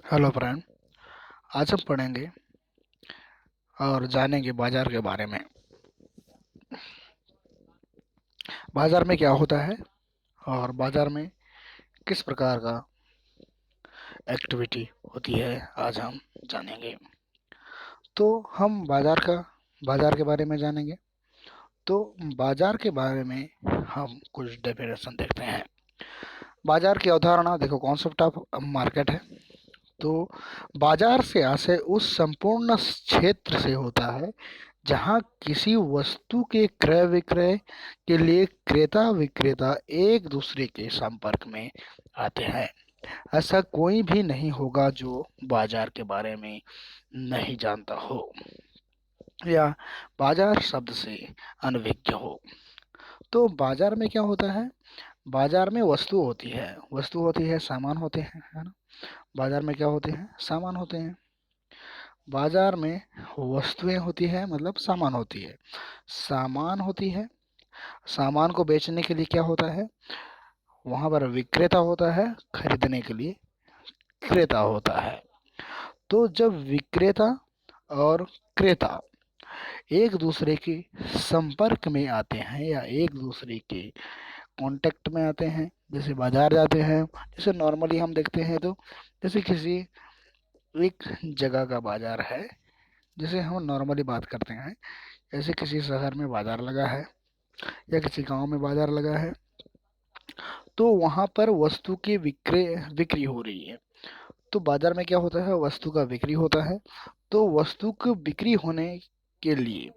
Hello friend. आज हम पढ़ेंगे और जानेंगे बाजार के बारे में। बाजार में क्या होता है और बाजार में किस प्रकार का एक्टिविटी होती है, आज हम जानेंगे। तो हम बाजार के बारे में जानेंगे। तो बाजार के बारे में हम कुछ डेफिनेशन देखते हैं। बाजार की अवधारणा देखो, कॉन्सेप्ट ऑफ मार्केट है। तो बाजार से आशय उस संपूर्ण क्षेत्र से होता है जहां किसी वस्तु के क्रय विक्रय के लिए क्रेता विक्रेता एक दूसरे के संपर्क में आते हैं। ऐसा कोई भी नहीं होगा जो बाजार के बारे में नहीं जानता हो या बाजार शब्द से अनभिज्ञ हो। तो बाजार में क्या होता है? बाजार में वस्तु होती है, सामान होते हैं, है ना। बाजार में क्या होते हैं? सामान होते हैं। बाजार में वस्तुएं होती है, मतलब सामान होती है। सामान होती है। सामान को बेचने के लिए क्या होता है? वहां पर विक्रेता होता है, खरीदने के लिए क्रेता होता है। तो जब विक्रेता और क्रेता एक दूसरे के संपर्क में आते हैं या एक दूसरे के कांटेक्ट में आते हैं, जैसे बाजार जाते हैं, जैसे नॉर्मली हम देखते हैं, तो जैसे किसी एक जगह का बाजार है, जैसे हम नॉर्मली बात करते हैं, जैसे किसी शहर में बाजार लगा है या किसी गांव में बाजार लगा है, तो वहां पर वस्तु की विक्रय बिक्री हो रही है। तो बाजार में क्या होता है? वस्तु का बिक्री होता है। तो वस्तु की बिक्री होने के लिए,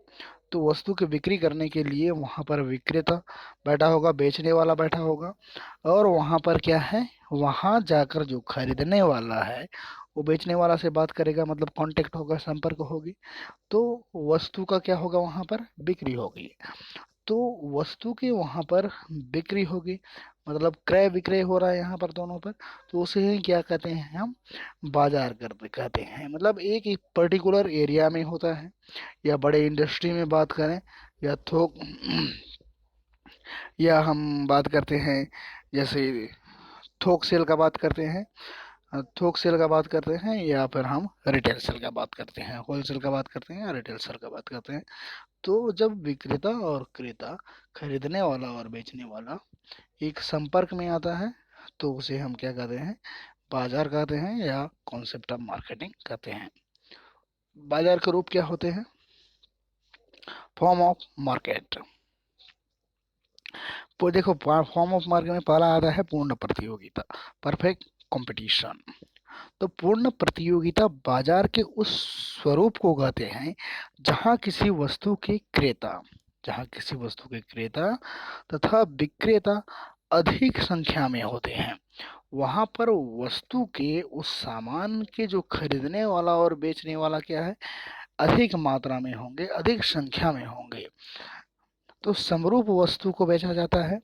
तो वस्तु की बिक्री करने के लिए वहां पर विक्रेता बैठा होगा, बेचने वाला बैठा होगा। और वहां पर क्या है? वहां जाकर जो खरीदने वाला है वो बेचने वाला से बात करेगा, मतलब कांटेक्ट होगा, संपर्क होगी। तो वस्तु का क्या होगा? वहां पर बिक्री होगी। तो वस्तु की वहां पर बिक्री होगी, मतलब क्रय विक्रय हो रहा है यहाँ पर दोनों पर। तो उसे ही क्या कहते हैं? हम बाजार करते कहते हैं। मतलब एक एक पर्टिकुलर एरिया में होता है, या बड़े इंडस्ट्री में बात करें, या थोक या हम बात करते हैं, जैसे थोक सेल का बात करते हैं, थोक सेल का बात करते हैं, या फिर हम रिटेल सेल का बात करते हैं, होलसेल का बात करते हैं या रिटेल सेल का बात करते हैं। तो जब विक्रेता और क्रेता, खरीदने वाला और बेचने वाला एक संपर्क में आता है, तो उसे हम क्या कहते हैं? बाजार कहते हैं या कॉन्सेप्ट ऑफ मार्केटिंग कहते हैं। बाजार के रूप क्या होते हैं? Form of market. तो देखो, फॉर्म ऑफ मार्केट में पहला आता है पूर्ण प्रतियोगिता, परफेक्ट कंपटीशन। तो पूर्ण प्रतियोगिता बाजार के उस स्वरूप को कहते हैं जहां किसी वस्तु के क्रेता जहां किसी वस्तु के क्रेता तथा विक्रेता अधिक संख्या में होते हैं। वहां पर वस्तु के उस सामान के जो खरीदने वाला और बेचने वाला क्या है? अधिक मात्रा में होंगे, अधिक संख्या में होंगे। तो समरूप वस्तु को बेचा जाता है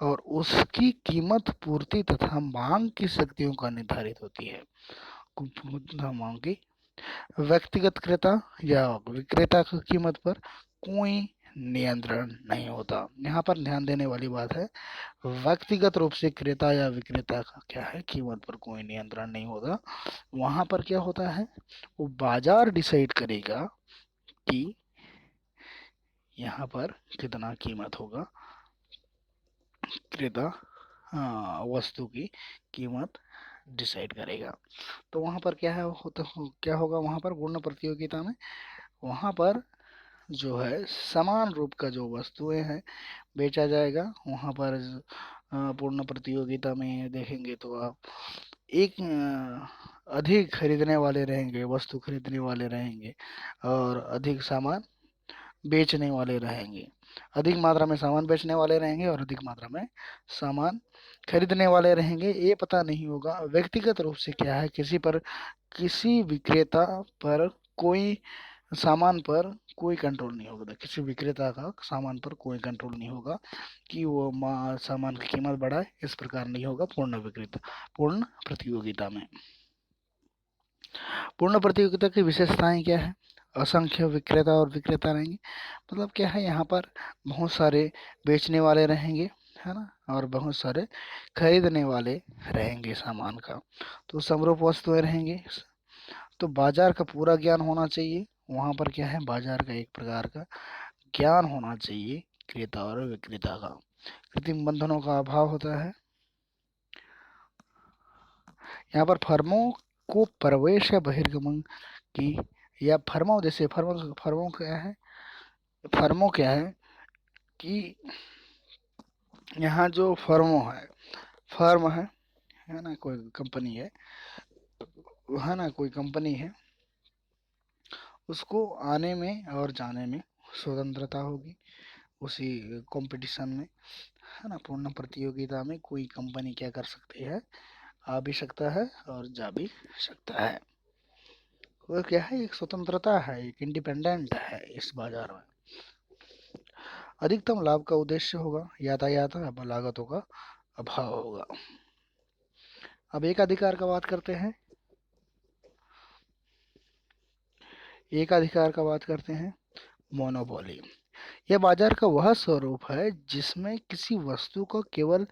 और उसकी कीमत पूर्ति तथा मांग की शक्तियों का निर्धारित होती है। मांग की व्यक्तिगत क्रेता या विक्रेता की कीमत पर कोई नियंत्रण नहीं होता। यहाँ पर ध्यान देने वाली बात है, व्यक्तिगत रूप से क्रेता या विक्रेता का क्या है? कीमत पर कोई नियंत्रण नहीं होता। वहां पर क्या होता है? वो बाजार डिसाइड करेगा कि यहाँ पर कितना कीमत होगा। क्रेता, हाँ, वस्तु की कीमत डिसाइड करेगा। तो वहां पर क्या है होता क्या होगा? वहां पर पूर्ण प्रतियोगिता में वहां पर जो है समान रूप का जो वस्तुएं हैं बेचा जाएगा। वहां पर पूर्ण प्रतियोगिता में देखेंगे तो आप एक अधिक खरीदने वाले रहेंगे, वस्तु खरीदने वाले रहेंगे, और अधिक सामान बेचने वाले रहेंगे। अधिक मात्रा में सामान बेचने वाले रहेंगे और अधिक मात्रा में सामान खरीदने वाले रहेंगे। ये पता नहीं होगा व्यक्तिगत रूप से क्या है, किसी विक्रेता पर कोई सामान पर कोई कंट्रोल नहीं होगा। किसी विक्रेता का सामान पर कोई कंट्रोल नहीं होगा कि वो सामान की कीमत बढ़ाए, इस प्रकार नहीं होगा पूर्ण प्रतियोगिता में। पूर्ण प्रतियोगिता की विशेषताएं क्या है? असंख्य विक्रेता और विक्रेता रहेंगे। मतलब क्या है? यहाँ पर बहुत सारे बेचने वाले रहेंगे, है ना, और बहुत सारे खरीदने वाले रहेंगे सामान का, तो समरूप वस्तुएं रहेंगी। तो बाजार का पूरा ज्ञान होना चाहिए, वहां पर क्या है, बाजार का एक प्रकार का ज्ञान होना चाहिए क्रेता और विक्रेता का। कृत्रिम बंधनों का अभाव होता है। यहाँ पर फर्मों को प्रवेश या बहिर्गमन की, या फर्मों जैसे फर्मों फर्मों क्या है, फर्मों क्या है कि यहाँ जो फर्म है ना, कोई कंपनी है ना, कोई कंपनी है, उसको आने में और जाने में स्वतंत्रता होगी। उसी कंपटीशन में, है ना, पूर्ण प्रतियोगिता में कोई कंपनी क्या कर सकती है, आ भी सकता है और जा भी सकता है। वो क्या है, एक स्वतंत्रता है, एक इंडिपेंडेंट है इस बाजार में। अधिकतम लाभ का उद्देश्य होगा, यातायात लागतों का अभाव होगा। अब एक अधिकार का बात करते हैं, मोनोपोली। यह बाजार का वह स्वरूप है जिसमें किसी वस्तु का केवल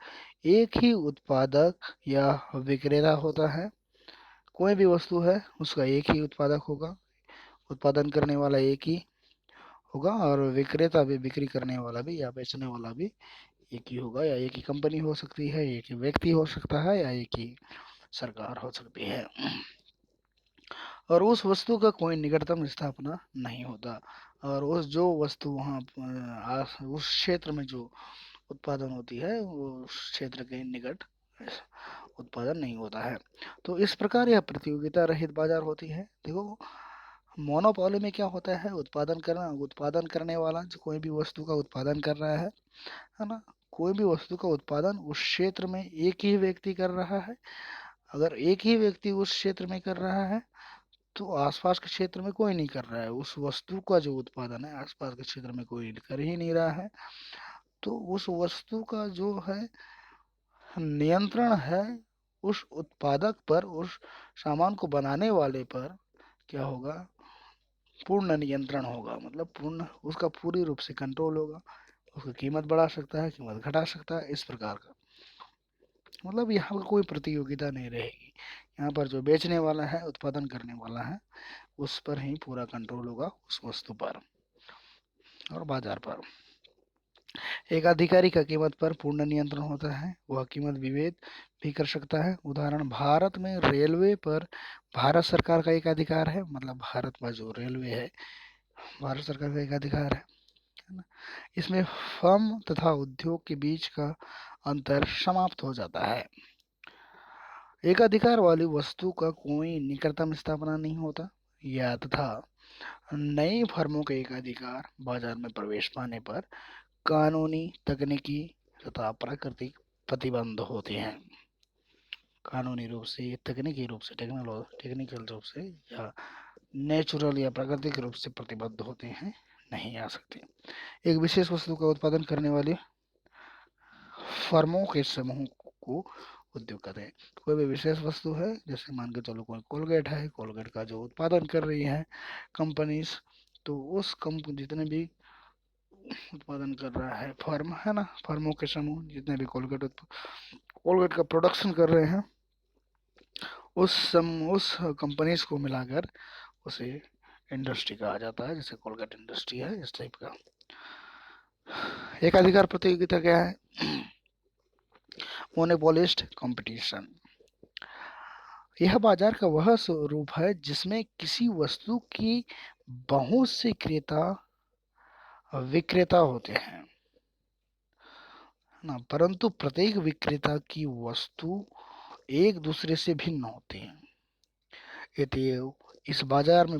एक ही उत्पादक या विक्रेता होता है। कोई भी वस्तु है, उसका एक ही उत्पादक होगा, उत्पादन करने वाला एक ही होगा, और विक्रेता भी, बिक्री करने वाला भी या बेचने वाला भी एक ही होगा, या एक ही कंपनी हो सकती है, एक ही व्यक्ति हो सकता है, या एक ही सरकार हो सकती है। और उस वस्तु का कोई निकटतम स्थापना नहीं होता, और उस जो वस्तु वहाँ उस क्षेत्र में जो उत्पादन होती है, वो उस क्षेत्र के निकट उत्पादन नहीं होता है। तो इस प्रकार यह प्रतियोगिता रहित बाजार होती है। देखो, मोनोपोली में क्या होता है, उत्पादन करने वाला जो कोई भी वस्तु का उत्पादन कर रहा है ना, कोई भी वस्तु का उत्पादन उस क्षेत्र में एक ही व्यक्ति कर रहा है। अगर एक ही व्यक्ति उस क्षेत्र में कर रहा है, तो आसपास के क्षेत्र में कोई नहीं कर रहा है, उस वस्तु का जो उत्पादन है आसपास के क्षेत्र में कोई कर ही नहीं रहा है, तो उस वस्तु का जो है नियंत्रण है उस उत्पादक पर, उस सामान को बनाने वाले पर क्या होगा, पूर्ण नियंत्रण होगा। मतलब पूर्ण, उसका पूरी रूप से कंट्रोल होगा। उसकी कीमत बढ़ा सकता है, कीमत घटा सकता है, इस प्रकार का। मतलब यहाँ पर कोई प्रतियोगिता नहीं रहेगी। यहाँ पर जो बेचने वाला है, उत्पादन करने वाला है, उस पर ही पूरा कंट्रोल होगा, उस वस्तु पर और बाजार पर। एक अधिकारी का कीमत पर पूर्ण नियंत्रण होता है, वह कीमत विभेद भी कर सकता है। उदाहरण, भारत में रेलवे पर भारत सरकार का एक अधिकार है, मतलब भारत में जो रेलवे है, भारत सरकार का एक अधिकार है ना। इसमें फर्म तथा उद्योग के बीच का अंतर समाप्त हो जाता है। एक अधिकार वाली वस्तु का कोई निकटतम स्थापना नहीं होता, या तथा नई फर्मों के एक अधिकार बाजार में प्रवेश पाने पर कानूनी, तकनीकी तथा प्राकृतिक प्रतिबंध होते हैं। कानूनी रूप से, तकनीकी रूप से, टेक्निकल रूप से, या नेचुरल या प्राकृतिक रूप से प्रतिबद्ध होते हैं, नहीं आ सकते। एक विशेष वस्तु का उत्पादन करने वाली फर्मों के समूह को उद्योग कहते हैं। कोई भी विशेष वस्तु है, जैसे मान के चलो कोई कोलगेट है, कोलगेट का जो उत्पादन कर रही है कंपनीज, तो उस कंपनी जितने भी उत्पादन कर रहा है फर्म है ना, फर्मों के समूह जितने भी कोलगेट का प्रोडक्शन कर रहे हैं, उस कंपनीज को मिलाकर उसे इंडस्ट्री कहा जाता है, जैसे कोलगेट इंडस्ट्री है, इस टाइप का। एक अधिकार प्रतियोगिता क्या है, मोनोपोलिस्ट कंपटीशन। यह बाजार का वह स्वरूप है जिसमें किसी वस्तु की बहुत से क्रेता विक्रेता होते हैं ना, परंतु प्रत्येक विक्रेता की वस्तु एक दूसरे से भिन्न होती है। अतएव इस बाजार में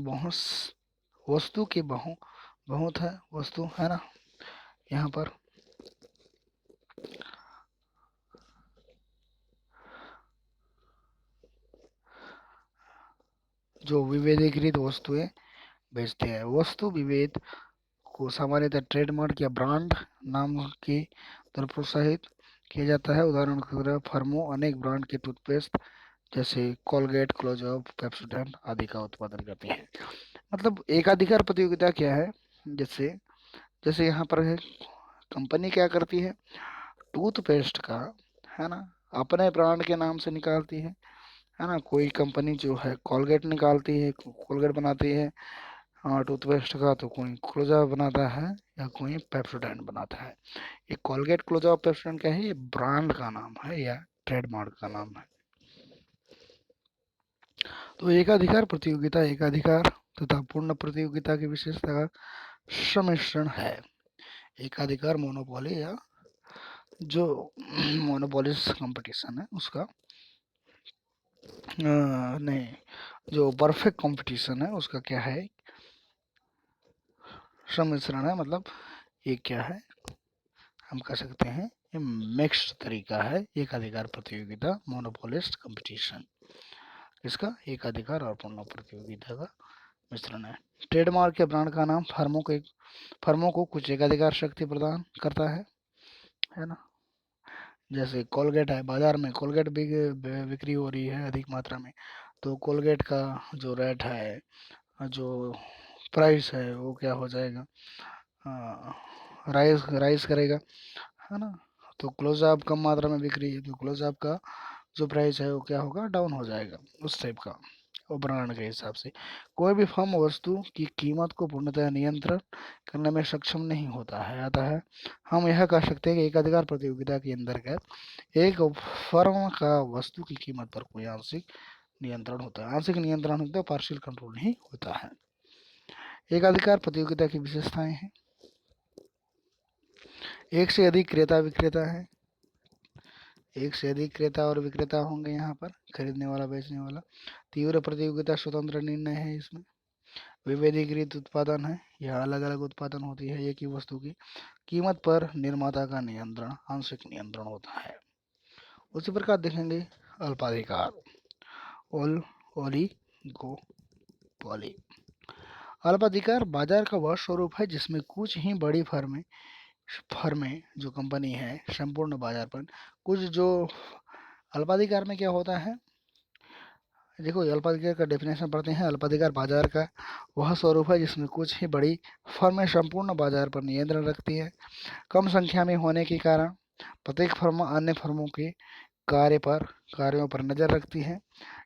वस्तु के बहुत है, वस्तु है ना। यहाँ पर जो विभेदीकृत वस्तुएं बेचते हैं, वस्तु विभेद को सामान्यतः ट्रेडमार्क या ब्रांड नाम के द्वारा प्रोत्साहित किया जाता है। उदाहरण की तरह फर्मों अनेक ब्रांड के टूथपेस्ट जैसे कोलगेट, क्लोजअप, पेप्सोडेंट आदि का उत्पादन करती है। मतलब एकाधिकार प्रतियोगिता क्या है, जैसे जैसे यहाँ पर है, कंपनी क्या करती है, टूथपेस्ट का, है ना, अपने ब्रांड के नाम से निकालती है ना। कोई कंपनी जो है कोलगेट निकालती है, कोलगेट बनाती है टूथपेस्ट का, तो कोई क्लोजअप बनाता है या कोई पेप्सोडेंट बनाता है। ये कोलगेट, क्लोजअप, पेप्सोडेंट क्या है, ये ब्रांड का नाम है या ट्रेडमार्क का नाम है। तो एकाधिकार प्रतियोगिता एकाधिकार तथा पूर्ण प्रतियोगिता की विशेषता का सम्मिश्रण है। एकाधिकार मोनोपोली या जो मोनोपोलिस कंपटीशन है उसका नहीं, जो परफेक्ट कंपटीशन है उसका क्या है, सम्मिश्रण है। मतलब ये क्या है, हम कह सकते हैं ये मिक्स्ड तरीका है, एकाधिकार प्रतियोगिता, मोनोपोलिस्ट कंपटीशन। इसका एकाधिकार और पूर्ण प्रतियोगिता का मिश्रण है। ट्रेडमार्क या ब्रांड का नाम फर्मों को कुछ एकाधिकार शक्ति प्रदान करता है ना। जैसे कोलगेट है, बाजार में कोलगेट बिक्री हो रही है अधिक मात्रा में, तो कोलगेट का जो रेट है, जो प्राइस है, वो क्या हो जाएगा, राइस राइस करेगा, है ना। तो क्लोजअप कम मात्रा में बिक रही है, तो क्लोजअप का जो प्राइस है वो क्या होगा, डाउन हो जाएगा, उस टाइप का। और ब्रांड के हिसाब से कोई भी फर्म वस्तु की कीमत को पूर्णतः नियंत्रण करने में सक्षम नहीं होता है। आता है, हम यह कह सकते हैं कि एकाधिकार प्रतियोगिता के अंतर्गत एक फर्म का वस्तु की कीमत पर कोई आंशिक नियंत्रण होता है। आंशिक नियंत्रण होता है, पार्शियल कंट्रोल नहीं होता है। एकाधिकार प्रतियोगिता की विशेषताएं हैं, एक से अधिक क्रेता विक्रेता है, एक से अधिक क्रेता और विक्रेता होंगे यहाँ पर, खरीदने वाला बेचने वाला। तीव्र प्रतियोगिता, स्वतंत्र निर्णय है इसमें। विभेदीकृत उत्पादन है, यह अलग अलग उत्पादन होती है एक ही वस्तु की। कीमत पर निर्माता का नियंत्रण, आंशिक नियंत्रण होता है। उसी प्रकार देखेंगे अल्पाधिकार, ओल ओलिगो पॉली। अल्पाधिकार बाजार का वह स्वरूप है जिसमें कुछ ही बड़ी फर्में जो कंपनी है संपूर्ण बाजार पर, कुछ जो अल्पाधिकार में क्या होता है, देखो अल्पाधिकार का डेफिनेशन पढ़ते हैं। अल्पाधिकार बाजार का वह स्वरूप है जिसमें कुछ ही बड़ी फर्में संपूर्ण बाजार पर नियंत्रण रखती है। कम संख्या में होने के कारण प्रत्येक फर्म अन्य फर्मों के कार्यों पर नजर रखती है।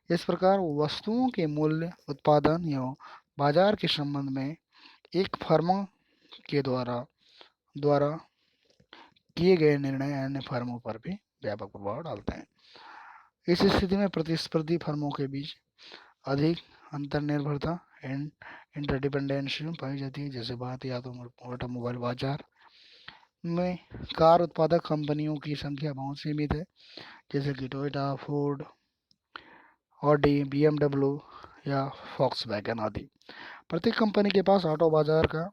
इस प्रकार वस्तुओं के मूल्य, उत्पादन एवं बाजार के संबंध में एक फर्म के द्वारा द्वारा किए गए निर्णय अन्य फर्मों पर भी व्यापक प्रभाव डालते हैं। इस स्थिति में प्रतिस्पर्धी फर्मों के बीच अधिक अंतर्निर्भरता एंड इंटरडिपेंडेंसी पाई जाती है। जैसे बात या तो ऑटोमोबाइल बाजार में कार उत्पादक कंपनियों की संख्या बहुत सीमित है, जैसे कि टोयोटा, फोर्ड, ऑडी, बीएमडब्ल्यू या फॉक्सवैगन आदि। प्रत्येक कंपनी के पास ऑटो बाजार का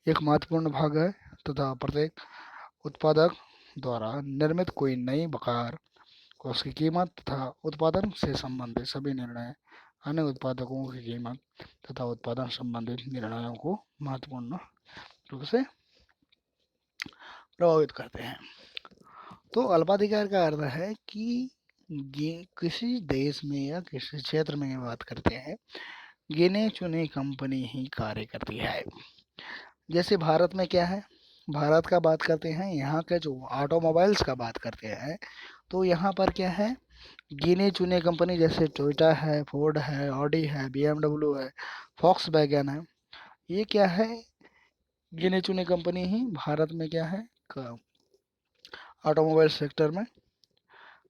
एक महत्वपूर्ण भाग है तथा प्रत्येक उत्पादक द्वारा निर्मित कोई नई कार को उसकी कीमत तथा उत्पादन से संबंधित सभी निर्णय अन्य उत्पादकों की कीमत तथा उत्पादन संबंधित निर्णयों को महत्वपूर्ण रूप से प्रभावित करते हैं। तो अल्पाधिकार का अर्थ है कि किसी देश में या किसी क्षेत्र में बात करते हैं, गिने चुने कंपनी ही कार्य करती है। जैसे भारत में क्या है, भारत का बात करते हैं, यहाँ के जो ऑटोमोबाइल्स का बात करते हैं, तो यहाँ पर क्या है, गिने चुने कंपनी जैसे टोयोटा है, फोर्ड है, ऑडी है, बीएमडब्ल्यू है, फॉक्स वैगन है, ये क्या है, गिने चुने कंपनी ही भारत में क्या है, ऑटोमोबाइल सेक्टर में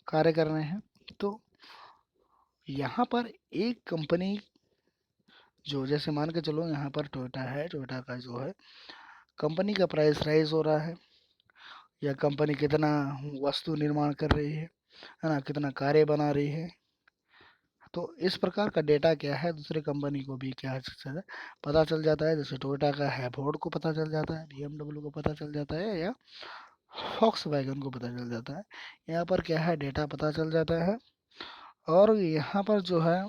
कार्य कर रहे हैं। तो यहाँ पर एक कंपनी जो, जैसे मान के चलो यहाँ पर टोयोटा है, टोयोटा का जो है कंपनी का प्राइस राइज हो रहा है, या कंपनी कितना वस्तु निर्माण कर रही है ना, कितना कार्य बना रही है, तो इस प्रकार का डेटा क्या है दूसरे कंपनी को भी क्या है पता चल जाता है। जैसे टोयोटा का है, फोर्ड को पता चल जाता है, बीएमडब्ल्यू को पता चल जाता है, या फॉक्स वैगन को पता चल जाता है। यहाँ पर क्या है, डेटा पता चल जाता है। और यहाँ पर जो है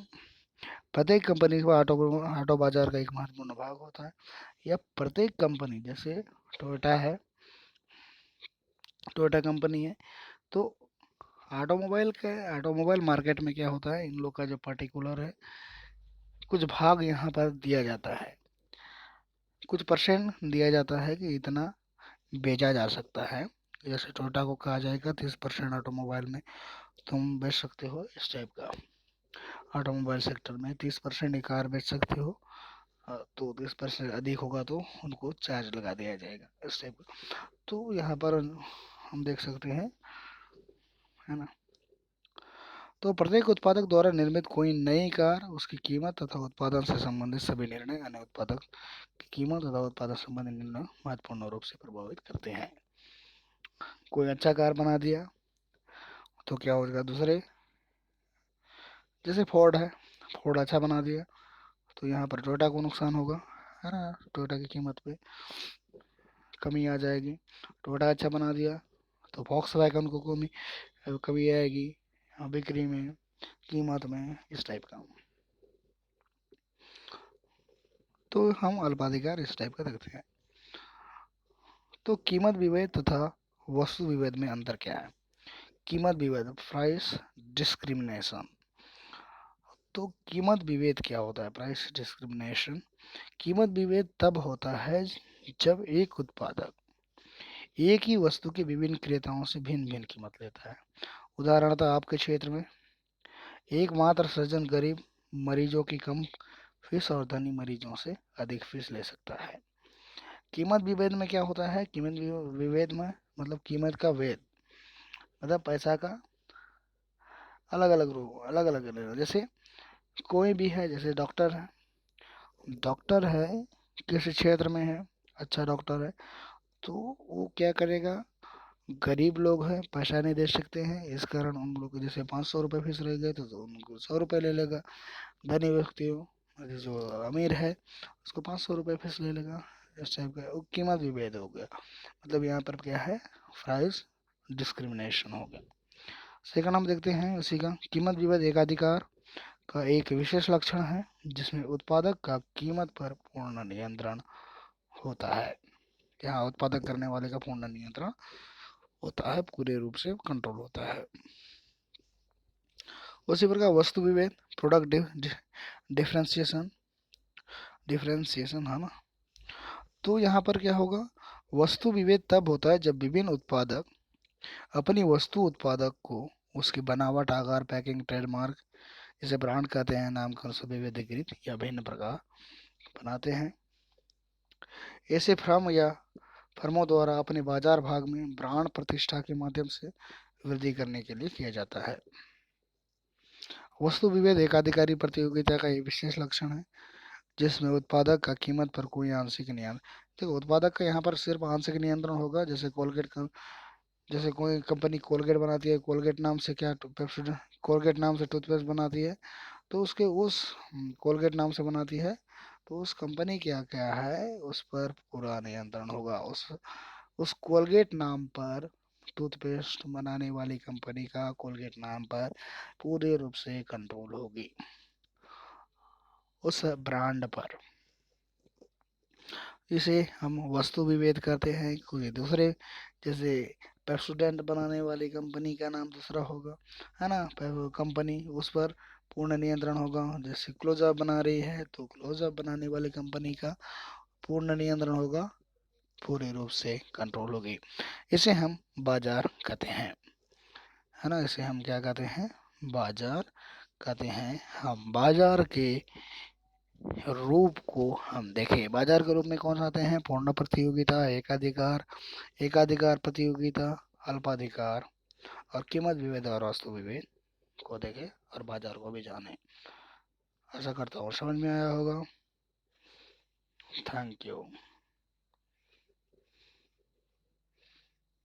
प्रत्येक कंपनी का ऑटो बाजार का एक महत्वपूर्ण भाग होता है, या प्रत्येक कंपनी, जैसे टोयोटा है, टोयोटा कंपनी है, तो ऑटोमोबाइल मार्केट में क्या होता है, इन लोग का जो पर्टिकुलर है कुछ भाग यहाँ पर दिया जाता है, कुछ परसेंट दिया जाता है कि इतना बेचा जा सकता है जैसे टोयोटा को कहा जाएगा 30% ऑटोमोबाइल में तुम बेच सकते हो, इस टाइप का। ऑटोमोबाइल सेक्टर में 30% ही कार बेच सकते हो, तो 30% अधिक होगा तो उनको चार्ज लगा दिया जाएगा, इस टाइप का। तो यहाँ पर हम देख सकते हैं, है ना। तो प्रत्येक उत्पादक द्वारा निर्मित कोई नई कार, उसकी कीमत तथा उत्पादन से संबंधित सभी निर्णय अन्य उत्पादक की कीमत तथा उत्पादन संबंधी निर्णय महत्वपूर्ण रूप से प्रभावित करते हैं। कोई अच्छा कार बना दिया तो क्या होगा, दूसरे जैसे फोर्ड है, फोर्ड अच्छा बना दिया तो यहाँ पर टोयोटा को नुकसान होगा, है ना। टोयोटा की कीमत पे कमी आ जाएगी। टोयोटा अच्छा बना दिया तो वॉक्सवैगन को कमी कमी आएगी बिक्री में, कीमत में, इस टाइप का। तो हम अल्पाधिकार इस टाइप का देखते हैं। तो कीमत विभेद तथा वस्तु विभेद में अंतर क्या है? कीमत विभेद, प्राइस डिस्क्रिमिनेशन। तो कीमत विभेद क्या होता है? Price discrimination. कीमत विभेद तब होता है जब एक उत्पादक एक ही वस्तु के विभिन्न क्रेताओं से भिन्न भिन्न कीमत लेता है। उदाहरणतः आपके क्षेत्र में एकमात्र सर्जन गरीब मरीजों की कम फीस और धनी मरीजों से अधिक फीस ले सकता है। कीमत विभेद में क्या होता है? कीमत विभेद में मतलब कीमत का भेद, मतलब पैसा का अलग अलग रूप, अलग अलग लेना। जैसे कोई भी है, जैसे डॉक्टर है, डॉक्टर है किसी क्षेत्र में है, अच्छा डॉक्टर है, तो वो क्या करेगा, गरीब लोग हैं, पैसा नहीं दे सकते हैं, इस कारण उन लोग को जैसे 500 रुपये फीस रह गए तो उनको 100 रुपये ले लेगा। धनी व्यक्ति हो, जो अमीर है, उसको 500 रुपये फीस ले लेगा, इस टाइप का। वो कीमत विभेद हो गया, मतलब यहाँ पर क्या है, प्राइस डिस्क्रिमिनेशन हो गया। सेकंड हम देखते हैं उसी का, कीमत विभेद एकाधिकार का एक विशेष लक्षण है जिसमें उत्पादक का कीमत पर पूर्ण नियंत्रण होता है। यहाँ उत्पादक करने वाले का पूर्ण नियंत्रण होता है, पूरे रूप से कंट्रोल होता है। उसी प्रकार वस्तु विभेद, प्रोडक्ट डिफरेंशिएशन, डिफरेंशिएशन है ना। तो यहाँ पर क्या होगा, वस्तु विभेद तब होता है जब विभिन्न उत्पादक अपनी वस्तु उत्पादक को उसकी बनावट, आकार, पैकिंग, ट्रेडमार्क, जिसे ब्रांड कहते हैं, नामकरण से विभेदीकृत या भिन्न प्रकार बनाते हैं। ऐसे फर्म या फर्मों द्वारा अपने बाजार भाग में ब्रांड प्रतिष्ठा के माध्यम से वृद्धि करने के लिए किया जाता है। वस्तु विभेद एकाधिकारी प्रतियोगिता का एक विशेष लक्षण है जिसमें उत्पादक का कीमत पर कोई आंशिक नियंत्रण, देखो उत्पादक का यहाँ पर सिर्फ आंशिक नियंत्रण होगा। जैसे कोलगेट का, जैसे कोई कंपनी कोलगेट बनाती है, कोलगेट नाम से क्या कोलगेट नाम से टूथपेस्ट बनाती है, तो उसके उस कोलगेट नाम से बनाती है, तो उस कंपनी क्या क्या है, उस पर पूरा नियंत्रण होगा। उस कोलगेट नाम पर, टूथपेस्ट बनाने वाली कंपनी का कोलगेट नाम पर पूरे रूप से कंट्रोल होगी उस ब्रांड पर। इसे हम वस्तु विभेद करते हैं। कोई दूसरे, जैसे पेप्सोडेंट बनाने वाली कंपनी का नाम दूसरा होगा, है ना, कंपनी, उस पर पूर्ण नियंत्रण होगा। जैसे क्लोजअप बना रही है तो क्लोजअप बनाने वाली कंपनी का पूर्ण नियंत्रण होगा, पूरे रूप से कंट्रोल होगी। इसे हम बाजार कहते हैं, है ना। इसे हम क्या कहते हैं, बाजार कहते हैं। हम बाजार के रूप को हम देखें, बाजार के रूप में कौन सा आते हैं, पूर्ण प्रतियोगिता, एकाधिकार, एकाधिकार प्रतियोगिता, अल्पाधिकार, और कीमत विभेद और वस्तु विभेद को देखें और बाजार को भी जाने। आशा करता हूँ समझ में आया होगा। Thank you.